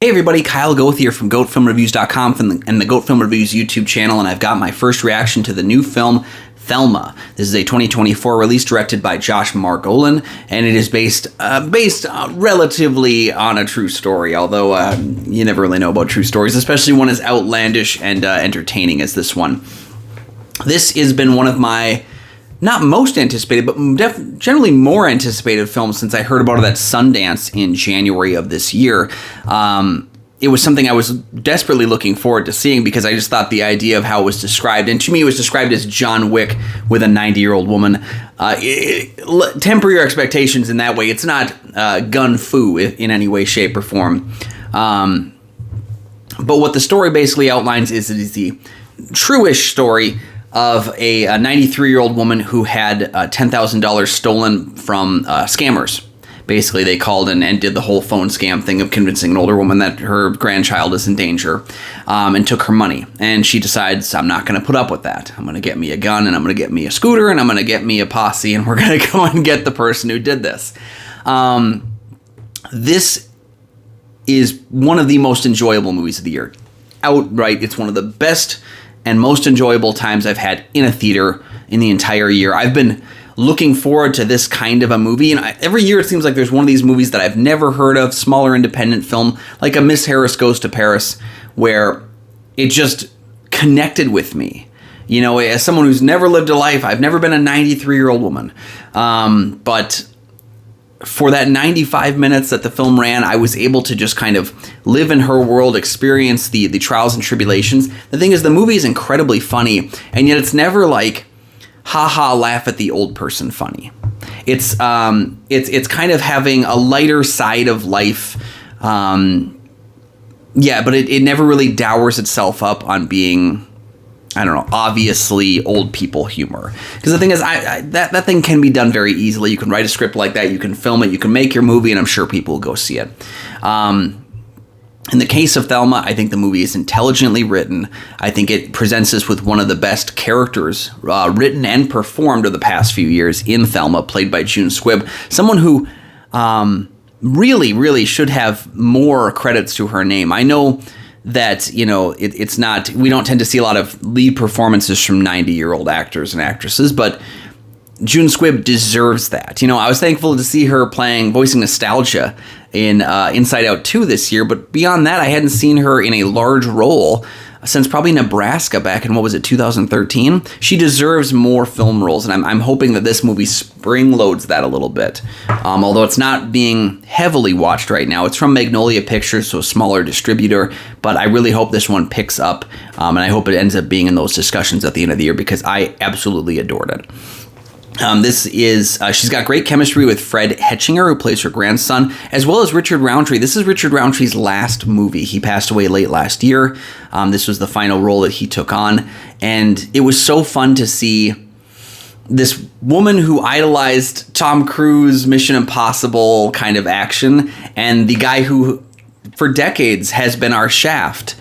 Hey everybody, Kyle Goeth here from GoatFilmReviews.com and the Goat Film Reviews YouTube channel, and I've got my first reaction to the new film, Thelma. This is a 2024 release directed by Josh Margolin, and it is based relatively on a true story, although you never really know about true stories, especially one as outlandish and entertaining as this one. This has been one of my not most anticipated, but generally more anticipated films since I heard about it at Sundance in January of this year. It was something I was desperately looking forward to seeing because I just thought the idea of how it was described, and to me it was described as John Wick with a 90-year-old woman. Temper your expectations in that way. It's not gun fu in any way, shape, or form. But what the story basically outlines is it is the true-ish story of a 93-year-old woman who had $10,000 stolen from scammers. Basically, they called and did the whole phone scam thing of convincing an older woman that her grandchild is in danger, and took her money. And she decides, I'm not going to put up with that. I'm going to get me a gun, and I'm going to get me a scooter, and I'm going to get me a posse, and we're going to go and get the person who did this. This is one of the most enjoyable movies of the year. Outright, it's one of the best and most enjoyable times I've had in a theater in the entire year. I've been looking forward to this kind of a movie, and every year it seems like there's one of these movies that I've never heard of, smaller independent film, like a Miss Harris Goes to Paris, where it just connected with me. You know, as someone who's never lived a life, I've never been a 93-year-old woman, but for that 95 minutes that the film ran, I was able to just kind of live in her world, experience the trials and tribulations. The thing is, the movie is incredibly funny, and yet it's never like, ha-ha, laugh at the old person funny. It's kind of having a lighter side of life, but it never really dowers itself up on being, I don't know, obviously old people humor. Because the thing is, that thing can be done very easily. You can write a script like that, you can film it, you can make your movie, and I'm sure people will go see it. In the case of Thelma, I think the movie is intelligently written. I think it presents us with one of the best characters written and performed of the past few years in Thelma, played by Squibb, someone who really should have more credits to her name. I know that, you know, it's not, we don't tend to see a lot of lead performances from 90-year-old actors and actresses, but Squibb deserves that. You know, I was thankful to see her voicing nostalgia in Inside Out 2 this year, but beyond that, I hadn't seen her in a large role since probably Nebraska back in, 2013? She deserves more film roles, and I'm hoping that this movie spring-loads that a little bit. Although it's not being heavily watched right now. It's from Magnolia Pictures, so a smaller distributor, but I really hope this one picks up, and I hope it ends up being in those discussions at the end of the year, because I absolutely adored it. She's got great chemistry with Fred Hetchinger, who plays her grandson, as well as Richard Roundtree. This is Richard Roundtree's last movie. He passed away late last year. This was the final role that he took on, and it was so fun to see this woman who idolized Tom Cruise, Mission Impossible kind of action, and the guy who, for decades, has been our Shaft.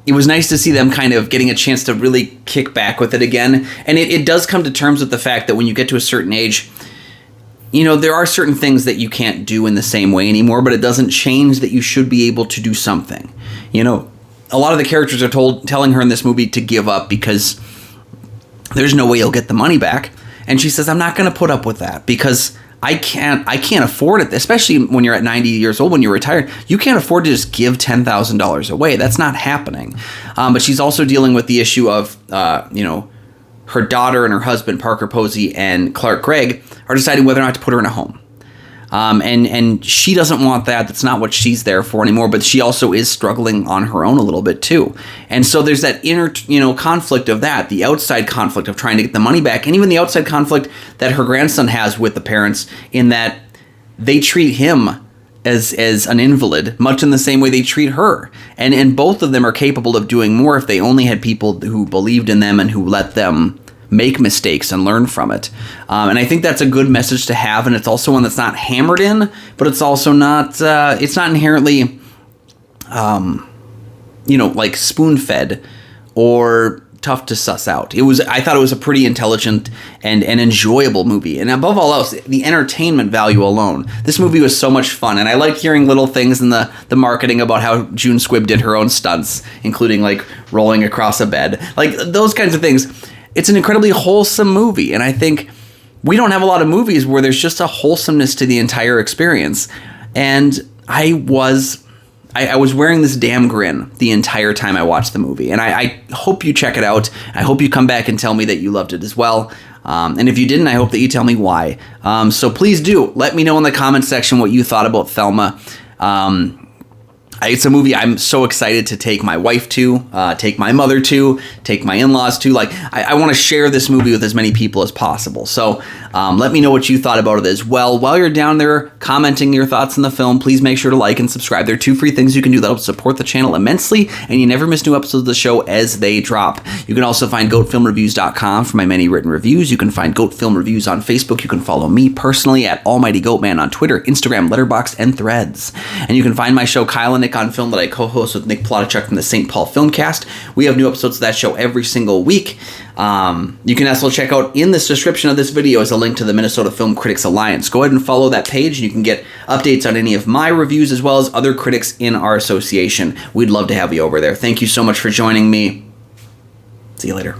It was nice to see them kind of getting a chance to really kick back with it again. And it does come to terms with the fact that when you get to a certain age, you know, there are certain things that you can't do in the same way anymore, but it doesn't change that you should be able to do something. You know, a lot of the characters are telling her in this movie to give up because there's no way you'll get the money back. And she says, I'm not going to put up with that because I can't afford it, especially when you're at 90 years old, when you're retired. You can't afford to just give $10,000 away. That's not happening. But she's also dealing with the issue of, her daughter and her husband, Parker Posey and Clark Gregg, are deciding whether or not to put her in a home. And she doesn't want that. That's not what she's there for anymore. But she also is struggling on her own a little bit too. And so there's that inner, conflict of that, the outside conflict of trying to get the money back, and even the outside conflict that her grandson has with the parents, in that they treat him as an invalid, much in the same way they treat her. And both of them are capable of doing more if they only had people who believed in them and who let them make mistakes and learn from it. And I think that's a good message to have, and it's also one that's not hammered in, but it's also not, it's not inherently, like spoon-fed or tough to suss out. I thought it was a pretty intelligent and enjoyable movie. And above all else, the entertainment value alone. This movie was so much fun. And I liked hearing little things in the marketing about how June Squibb did her own stunts, including like rolling across a bed. Like those kinds of things. It's an incredibly wholesome movie. And I think we don't have a lot of movies where there's just a wholesomeness to the entire experience. And I was wearing this damn grin the entire time I watched the movie. And I hope you check it out. I hope you come back and tell me that you loved it as well. And if you didn't, I hope that you tell me why. So please do let me know in the comments section what you thought about Thelma. It's a movie I'm so excited to take my wife to, take my mother to, take my in-laws to. Like, I want to share this movie with as many people as possible. So let me know what you thought about it as well. While you're down there commenting your thoughts on the film, please make sure to like and subscribe. There are 2 free things you can do that help support the channel immensely, and you never miss new episodes of the show as they drop. You can also find goatfilmreviews.com for my many written reviews. You can find Goat Film Reviews on Facebook. You can follow me personally at Almighty Goatman on Twitter, Instagram, Letterboxd, and Threads. And you can find my show Kyle and Nick on Film that I co-host with Nick Plotachuk from the St. Paul Filmcast. We have new episodes of that show every single week. You can also check out in this description of this video is a link to the Minnesota Film Critics Alliance. Go ahead and follow that page and you can get updates on any of my reviews as well as other critics in our association. We'd love to have you over there. Thank you so much for joining me. See you later.